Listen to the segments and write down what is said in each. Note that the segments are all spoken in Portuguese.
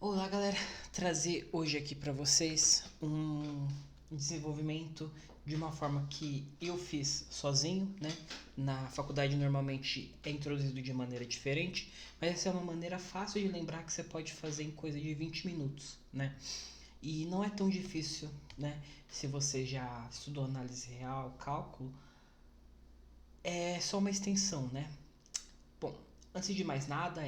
Olá, galera. Trazer hoje aqui para vocês um desenvolvimento de uma forma que eu fiz sozinho, né? Na faculdade normalmente é introduzido de maneira diferente, mas essa é uma maneira fácil de lembrar que você pode fazer em coisa de 20 minutos, né? E não é tão difícil, né? Se você já estudou análise real, cálculo, é só uma extensão, né? Bom, antes de mais nada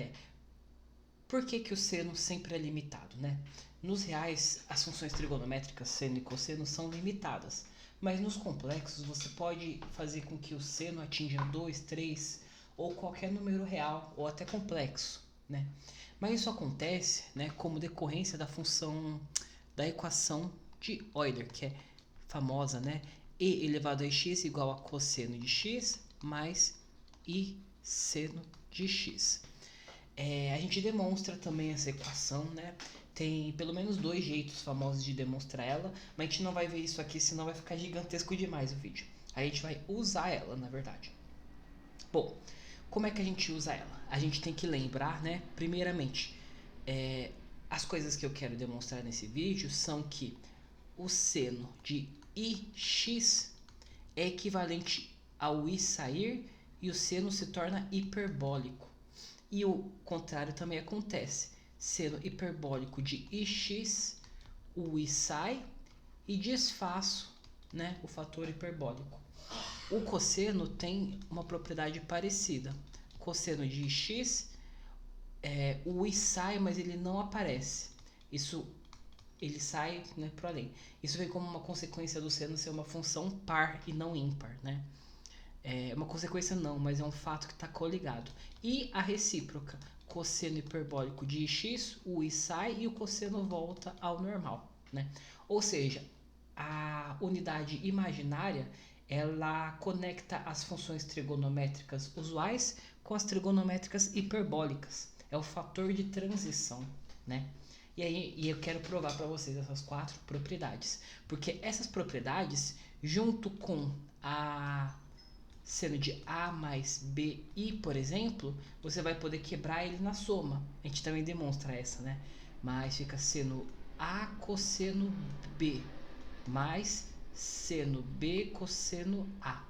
por que que o seno sempre é limitado, né? Nos reais, as funções trigonométricas seno e cosseno são limitadas, mas nos complexos você pode fazer com que o seno atinja 2, 3 ou qualquer número real ou até complexo, né? Mas isso acontece, né, como decorrência da função da equação de Euler, que é famosa, né? E elevado a x igual a cosseno de x mais i seno de x. A gente demonstra também essa equação, né? Tem pelo menos dois jeitos famosos de demonstrar ela, mas a gente não vai ver isso aqui, senão vai ficar gigantesco demais o vídeo. A gente vai usar ela, na verdade. Bom, como é que a gente usa ela? A gente tem que lembrar, né? Primeiramente, as coisas que eu quero demonstrar nesse vídeo são que o seno de ix é equivalente ao i sair e o seno se torna hiperbólico. E o contrário também acontece. Seno hiperbólico de ix, o i sai e desfaço, né, o fator hiperbólico. O cosseno tem uma propriedade parecida. Cosseno de x, o i sai, mas ele não aparece. Isso ele sai, né, para além. Isso vem como uma consequência do seno ser uma função par e não ímpar, né? É uma consequência não, mas é um fato que está coligado. E a recíproca, cosseno hiperbólico de x, o i sai e o cosseno volta ao normal, né? Ou seja, a unidade imaginária ela conecta as funções trigonométricas usuais com as trigonométricas hiperbólicas. É o fator de transição, né? E eu quero provar para vocês essas quatro propriedades, porque essas propriedades, junto com a seno de A mais BI, por exemplo, você vai poder quebrar ele na soma. A gente também demonstra essa, né? Mas fica seno A cosseno B mais seno B cosseno A.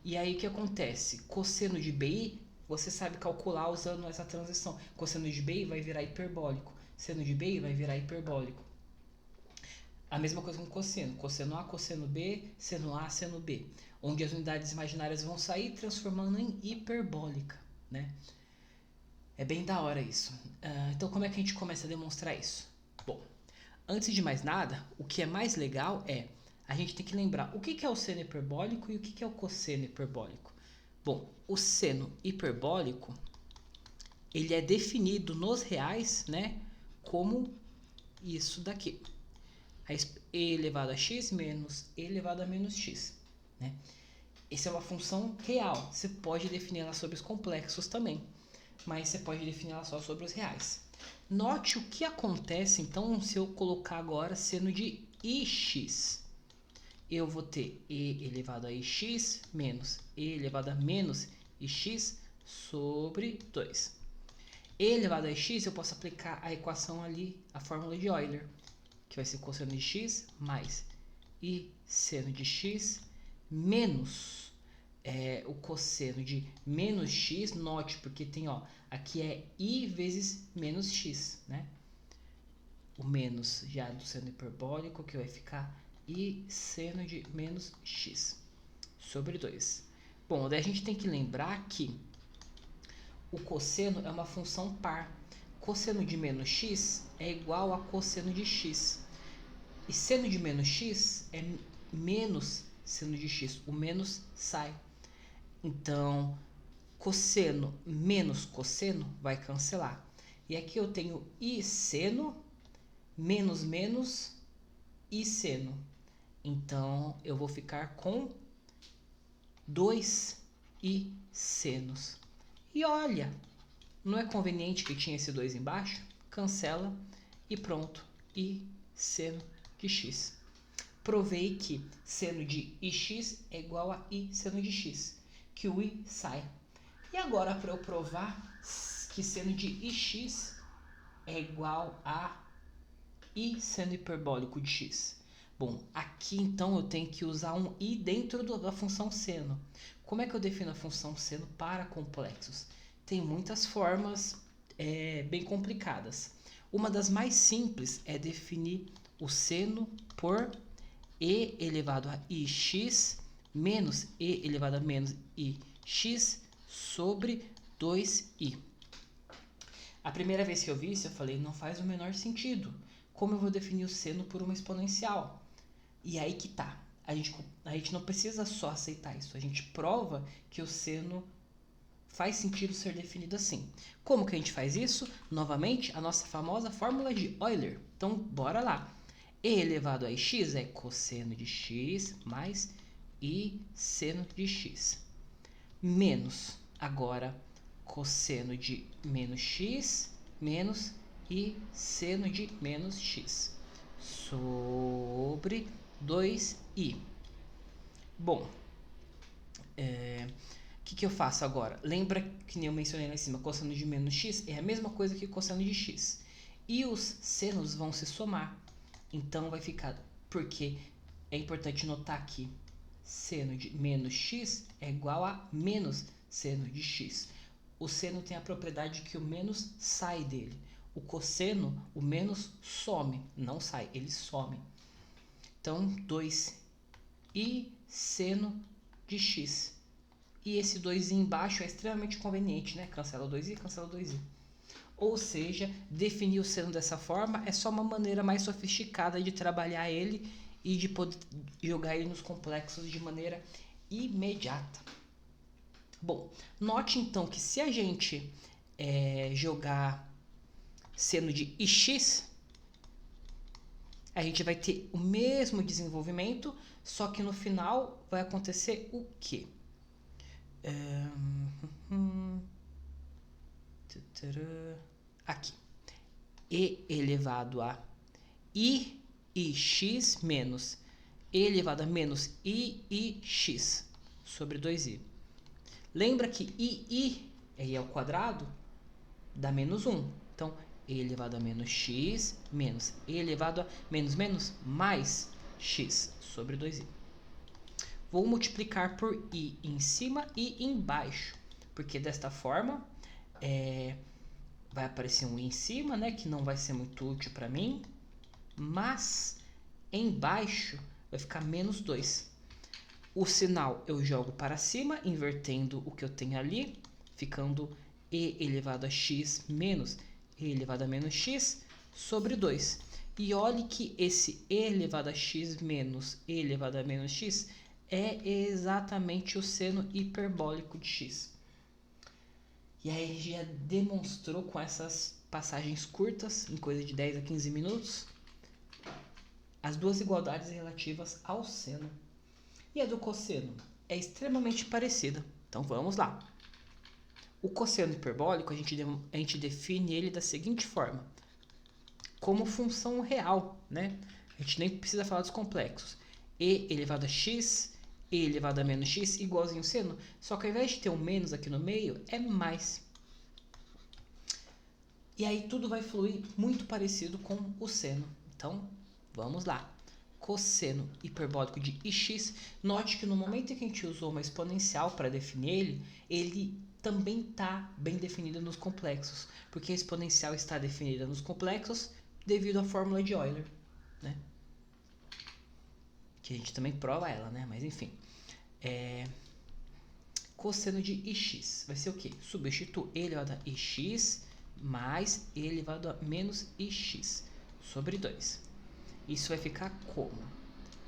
E aí o que acontece? Cosseno de BI, você sabe calcular usando essa transição. Cosseno de BI vai virar hiperbólico. Seno de BI vai virar hiperbólico. A mesma coisa com cosseno. Cosseno A, cosseno B, seno A, seno B. Onde as unidades imaginárias vão sair transformando em hiperbólica, né? É bem da hora isso. Então como é que a gente começa a demonstrar isso? Bom, antes de mais nada, o que é mais legal é a gente tem que lembrar o que é o seno hiperbólico e o que é o cosseno hiperbólico. Bom, o seno hiperbólico ele é definido nos reais, né, como isso daqui. E elevado a x menos e elevado a menos x, né? Essa é uma função real. Você pode definir ela sobre os complexos também, mas você pode definir ela só sobre os reais. Note o que acontece, então, se eu colocar agora seno de ix. Eu vou ter e elevado a ix menos e elevado a menos ix sobre 2. E elevado a x, eu posso aplicar a equação ali, a fórmula de Euler, que vai ser cosseno de x mais i seno de x menos o cosseno de menos x. Note, porque tem, ó, aqui é i vezes menos x, né? O menos já do seno hiperbólico, que vai ficar i seno de menos x sobre 2. Bom, daí a gente tem que lembrar que o cosseno é uma função par. Cosseno de menos x é igual a cosseno de x. E seno de menos x é menos seno de x. O menos sai. Então, cosseno menos cosseno vai cancelar. E aqui eu tenho i seno menos menos i seno. Então, eu vou ficar com 2 i senos. E olha, não é conveniente que tinha esse 2 embaixo? Cancela e pronto. I seno de x. Provei que seno de ix é igual a i seno de x, que o i sai. E agora, para eu provar que seno de ix é igual a I seno hiperbólico de x. Bom, aqui então eu tenho que usar um I dentro da função seno. Como é que eu defino a função seno para complexos? Tem muitas formas bem complicadas. Uma das mais simples é definir o seno por e elevado a ix menos e elevado a menos ix sobre 2i. A primeira vez que eu vi isso, eu falei, não faz o menor sentido. Como eu vou definir o seno por uma exponencial? E aí que tá. A gente não precisa só aceitar isso. A gente prova que o seno faz sentido ser definido assim. Como que a gente faz isso? Novamente, a nossa famosa fórmula de Euler. Então, bora lá. E elevado a x é cosseno de x mais i seno de x. Menos, agora, cosseno de menos x menos i seno de menos x sobre 2i. Bom, o que eu faço agora? Lembra que nem eu mencionei lá em cima, cosseno de menos x é a mesma coisa que cosseno de x. E os senos vão se somar. Então vai ficar, porque é importante notar que seno de menos x é igual a menos seno de x. O seno tem a propriedade que o menos sai dele. O cosseno, o menos some, não sai, ele some. Então, 2i seno de x. E esse 2i embaixo é extremamente conveniente, né? Cancela o 2i, cancela o 2i. Ou seja, definir o seno dessa forma é só uma maneira mais sofisticada de trabalhar ele e de poder jogar ele nos complexos de maneira imediata. Bom, note então que se a gente jogar seno de ix, a gente vai ter o mesmo desenvolvimento, só que no final vai acontecer o quê? Aqui. E elevado a ix menos e elevado a menos ix sobre 2i. Lembra que i é i ao quadrado? Dá menos 1. Então, e elevado a menos x menos e elevado a menos menos mais x sobre 2i. Vou multiplicar por i em cima e embaixo, porque desta forma vai aparecer um i em cima, né, que não vai ser muito útil para mim, mas embaixo vai ficar menos 2. O sinal eu jogo para cima, invertendo o que eu tenho ali, ficando e elevado a x menos e elevado a menos x sobre 2. E olhe que esse e elevado a x menos e elevado a menos x é exatamente o seno hiperbólico de x. E aí a gente já demonstrou com essas passagens curtas, em coisa de 10 a 15 minutos, as duas igualdades relativas ao seno. E a do cosseno é extremamente parecida. Então vamos lá. O cosseno hiperbólico, a gente define ele da seguinte forma. Como função real, né? A gente nem precisa falar dos complexos. E elevado a x, e elevado a menos x, igualzinho seno. Só que ao invés de ter um menos aqui no meio, é mais. E aí tudo vai fluir muito parecido com o seno. Então, vamos lá. Cosseno hiperbólico de ix. Note que no momento em que a gente usou uma exponencial para definir ele também está bem definido nos complexos, porque a exponencial está definida nos complexos devido à fórmula de Euler, né? Que a gente também prova ela, né? Mas enfim. Cosseno de ix vai ser o quê? Substituo e elevado a ix mais e elevado a menos ix sobre 2. Isso vai ficar como?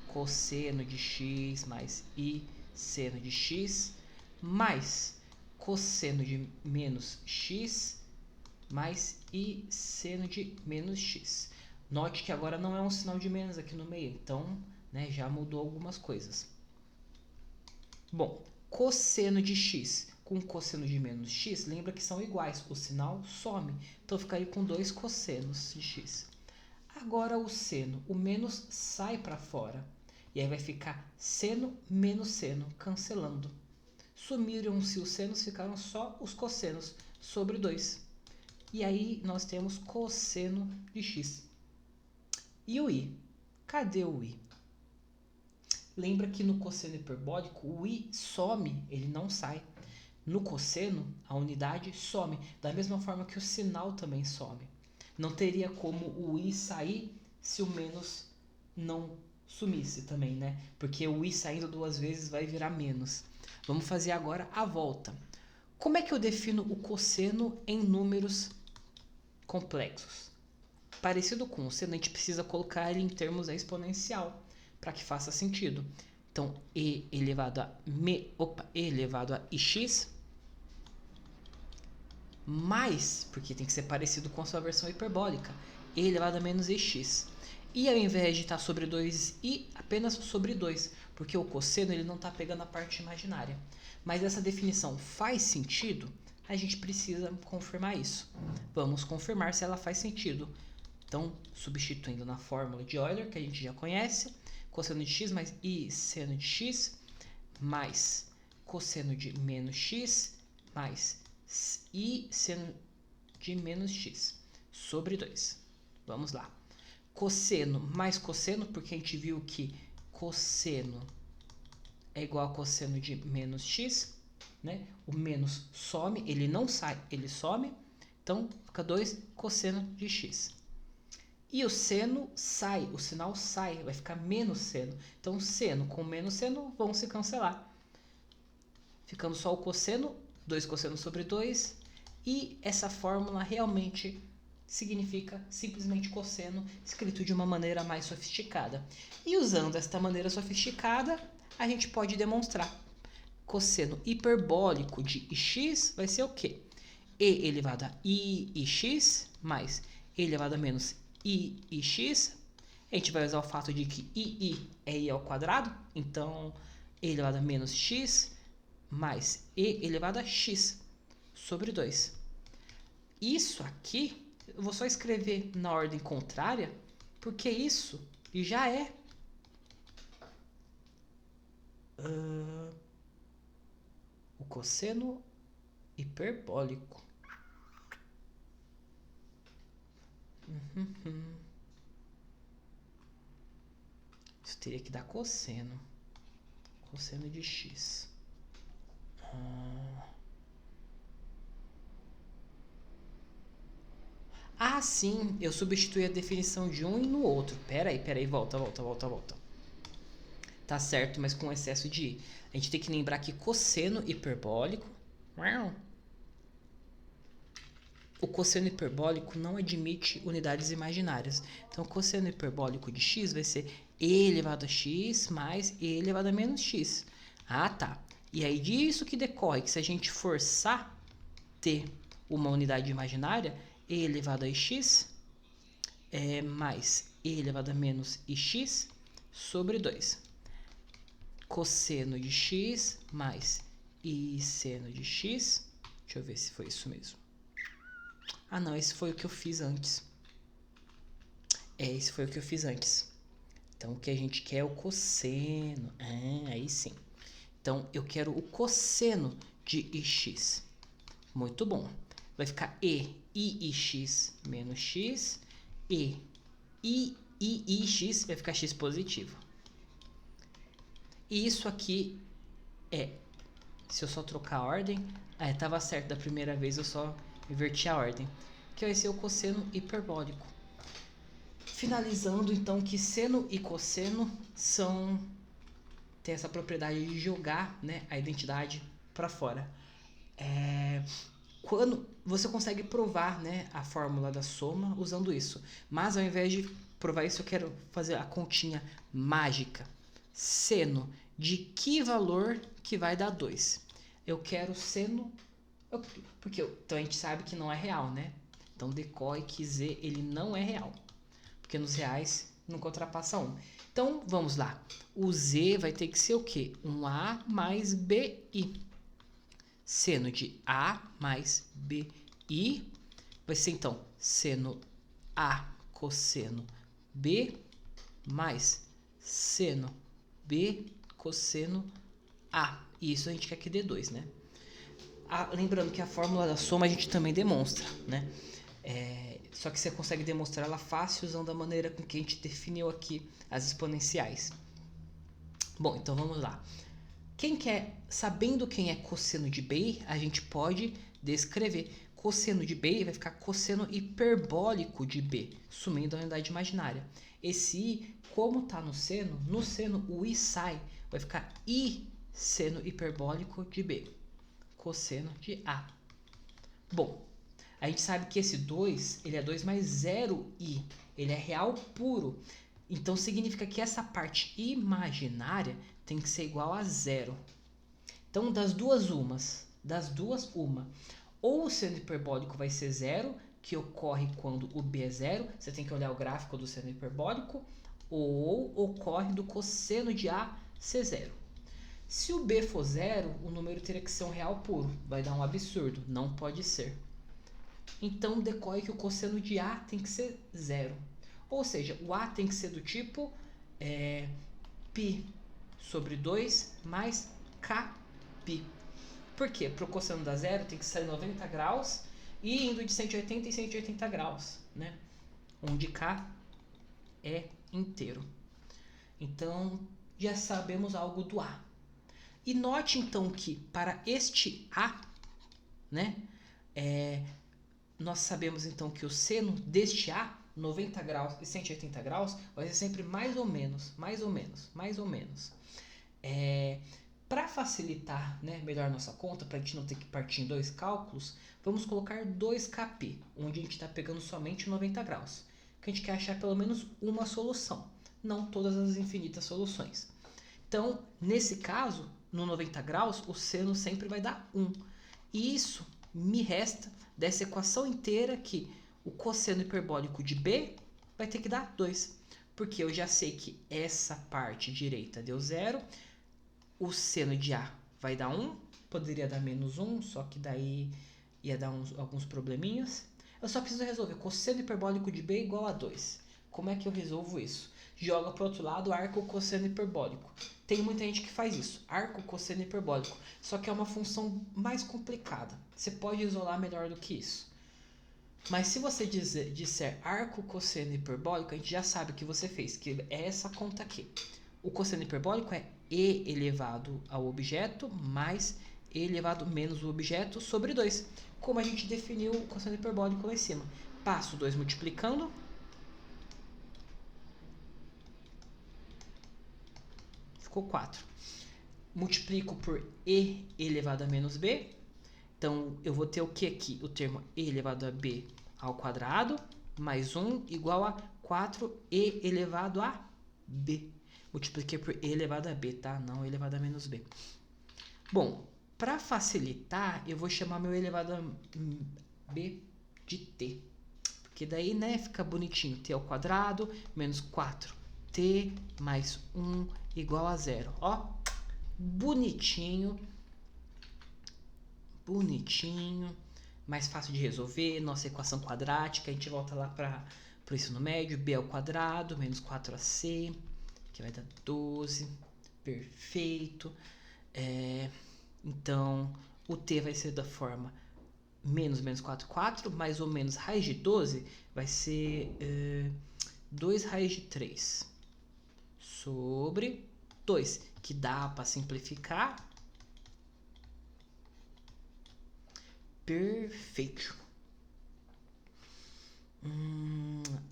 Cosseno de x mais i seno de x mais cosseno de menos x mais i seno de menos x. Note que agora não é um sinal de menos aqui no meio, então, né, já mudou algumas coisas. Bom, cosseno de x com cosseno de menos x, lembra que são iguais, o sinal some, então ficaria com 2 cossenos de x. Agora o seno, o menos sai para fora, e aí vai ficar seno menos seno, cancelando. Sumiram-se os senos, ficaram só os cossenos sobre 2. E aí nós temos cosseno de x. E o i? Cadê o i? Lembra que no cosseno hiperbólico o i some, ele não sai. No cosseno, a unidade some, da mesma forma que o sinal também some. Não teria como o i sair se o menos não sumisse também, né? Porque o i saindo duas vezes vai virar menos. Vamos fazer agora a volta. Como é que eu defino o cosseno em números complexos? Parecido com o seno, a gente precisa colocar ele em termos exponencial para que faça sentido. Então, e elevado a ix mais, porque tem que ser parecido com a sua versão hiperbólica, e elevado a menos ix. E ao invés de estar sobre 2i, apenas sobre 2, porque o cosseno ele não está pegando a parte imaginária. Mas essa definição faz sentido? A gente precisa confirmar isso. Vamos confirmar se ela faz sentido. Então, substituindo na fórmula de Euler, que a gente já conhece, cosseno de x mais i seno de x, mais cosseno de menos x, mais i seno de menos x, sobre 2. Vamos lá. Cosseno mais cosseno, porque a gente viu que cosseno é igual a cosseno de menos x, né? O menos some, ele não sai, ele some. Então, fica 2 cosseno de x. E o seno sai, o sinal sai, vai ficar menos seno. Então, seno com menos seno vão se cancelar. Ficando só o cosseno, 2 cosseno sobre 2. E essa fórmula realmente significa simplesmente cosseno, escrito de uma maneira mais sofisticada. E usando esta maneira sofisticada, a gente pode demonstrar. Cosseno hiperbólico de ix vai ser o quê? E elevado a ix mais e elevado a menos ix. A gente vai usar o fato de que i é i ao quadrado, então e elevado a menos x mais e elevado a x sobre 2. Isso aqui, eu vou só escrever na ordem contrária, porque isso já é o cosseno hiperbólico. Isso teria que dar cosseno. Cosseno de x. Ah, sim, eu substituí a definição de um e no outro. Peraí, volta. Tá certo, mas com excesso de i. A gente tem que lembrar que cosseno hiperbólico... O cosseno hiperbólico não admite unidades imaginárias. Então, o cosseno hiperbólico de x vai ser e elevado a x mais e elevado a menos x. Ah, tá. E aí disso que decorre que se a gente forçar ter uma unidade imaginária, e elevado a x mais e elevado a menos ix sobre 2. Cosseno de x mais i seno de x. Deixa eu ver se foi isso mesmo. Ah, não, esse foi o que eu fiz antes. Esse foi o que eu fiz antes. Então, o que a gente quer é o cosseno. Aí sim. Então, eu quero o cosseno de ix. Muito bom. Vai ficar e ix menos x. E ix vai ficar x positivo. E isso aqui se eu só trocar a ordem... Estava certo da primeira vez, eu só inverti a ordem. Que vai ser o cosseno hiperbólico. Finalizando, então, que seno e cosseno tem essa propriedade de jogar, né, a identidade para fora. Quando você consegue provar, né, a fórmula da soma usando isso. Mas ao invés de provar isso, eu quero fazer a continha mágica. Seno de que valor que vai dar 2? Eu quero seno... então a gente sabe que não é real, né? Então decorre que z ele não é real. Porque nos reais nunca ultrapassa 1. Então vamos lá. O z vai ter que ser o quê? Um a mais bi. Seno de a mais bi vai ser então seno a cosseno b mais seno b cosseno a. E isso a gente quer que dê 2, né? Lembrando que a fórmula da soma a gente também demonstra, né? Só que você consegue demonstrar ela fácil usando a maneira com que a gente definiu aqui as exponenciais. Bom, então vamos lá. Sabendo quem é cosseno de B, a gente pode descrever. Cosseno de B vai ficar cosseno hiperbólico de B, sumindo a unidade imaginária. Esse I, como está no seno o I sai, vai ficar I seno hiperbólico de B, cosseno de A. Bom, a gente sabe que esse 2, ele é 2 mais 0i, ele é real puro. Então significa que essa parte imaginária tem que ser igual a 0. Então das duas uma. Ou o seno hiperbólico vai ser 0, que ocorre quando o B é 0, você tem que olhar o gráfico do seno hiperbólico, ou ocorre do cosseno de A ser 0. Se o B for 0, o número teria que ser um real puro, vai dar um absurdo, não pode ser. Então decorre que o cosseno de A tem que ser 0. Ou seja, o A tem que ser do tipo π sobre 2 mais kπ. Por quê? Para o cosseno dar 0 tem que sair 90 graus e indo de 180 em 180 graus, né? Onde k é inteiro. Então já sabemos algo do A. E note então que para este A, né, nós sabemos então que o seno deste A, 90 graus e 180 graus, vai ser sempre mais ou menos. Para facilitar, né, melhor nossa conta, para a gente não ter que partir em dois cálculos, vamos colocar 2kπ, onde a gente está pegando somente 90 graus. Que a gente quer achar pelo menos uma solução, não todas as infinitas soluções. Então, nesse caso, no 90 graus, o seno sempre vai dar 1. E isso me resta dessa equação inteira que o cosseno hiperbólico de B vai ter que dar 2. Porque eu já sei que essa parte direita deu 0. O seno de A vai dar 1. Poderia dar menos 1, só que daí ia dar alguns probleminhas. Eu só preciso resolver cosseno hiperbólico de B igual a 2. Como é que eu resolvo isso? Joga para o outro lado arco cosseno hiperbólico. Tem muita gente que faz isso, arco cosseno hiperbólico. Só que é uma função mais complicada. Você pode isolar melhor do que isso. Mas se você disser arco cosseno hiperbólico, a gente já sabe o que você fez, que é essa conta aqui. O cosseno hiperbólico é e elevado ao objeto mais e elevado menos o objeto sobre 2. Como a gente definiu o cosseno hiperbólico lá em cima. Passo 2 multiplicando. Ficou 4. Multiplico por e elevado a menos b. Então, eu vou ter o que aqui? O termo e elevado a b ao quadrado mais 1 igual a 4e elevado a b. Multipliquei por e elevado a b, tá? Não e elevado a menos b. Bom, para facilitar, eu vou chamar meu e elevado a b de t. Porque daí, né, fica bonitinho. T ao quadrado menos 4t mais 1 igual a 0. Ó, bonitinho. Mais fácil de resolver. Nossa equação quadrática. A gente volta lá para o ensino médio. B ao quadrado menos 4ac, que vai dar 12. Perfeito. Então, o t vai ser da forma menos 4, mais ou menos raiz de 12 vai ser 2 raiz de 3 sobre 2, que dá para simplificar. Perfeito.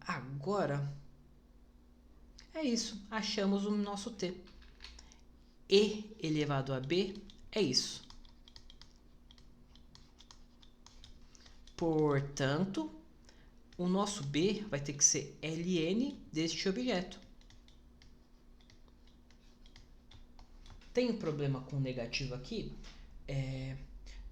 Agora é isso, achamos o nosso t. E elevado a b é isso. Portanto, o nosso b vai ter que ser ln deste objeto. Tem um problema com o negativo aqui?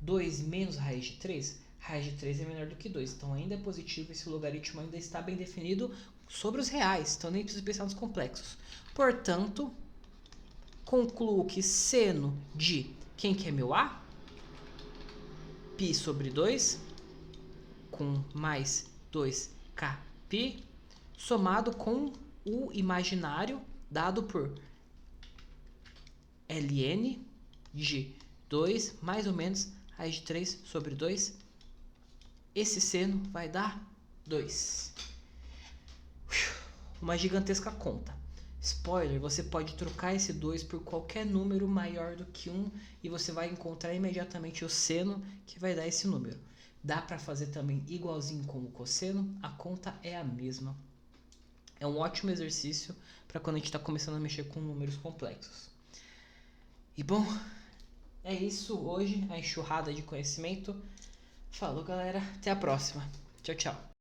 2 menos raiz de 3? Raiz de 3 é menor do que 2, então ainda é positivo, esse logaritmo ainda está bem definido sobre os reais, então nem preciso pensar nos complexos. Portanto, concluo que seno de, quem que é meu A? π sobre 2, com mais 2kπ, somado com o imaginário dado por ln de 2 mais ou menos raiz de 3 sobre 2. Esse seno vai dar 2. Uma gigantesca conta. Spoiler, você pode trocar esse 2 por qualquer número maior do que 1 e você vai encontrar imediatamente o seno que vai dar esse número. Dá para fazer também igualzinho com o cosseno, a conta é a mesma. É um ótimo exercício para quando a gente está começando a mexer com números complexos. E bom, é isso hoje, a enxurrada de conhecimento. Falou, galera, até a próxima. Tchau, tchau.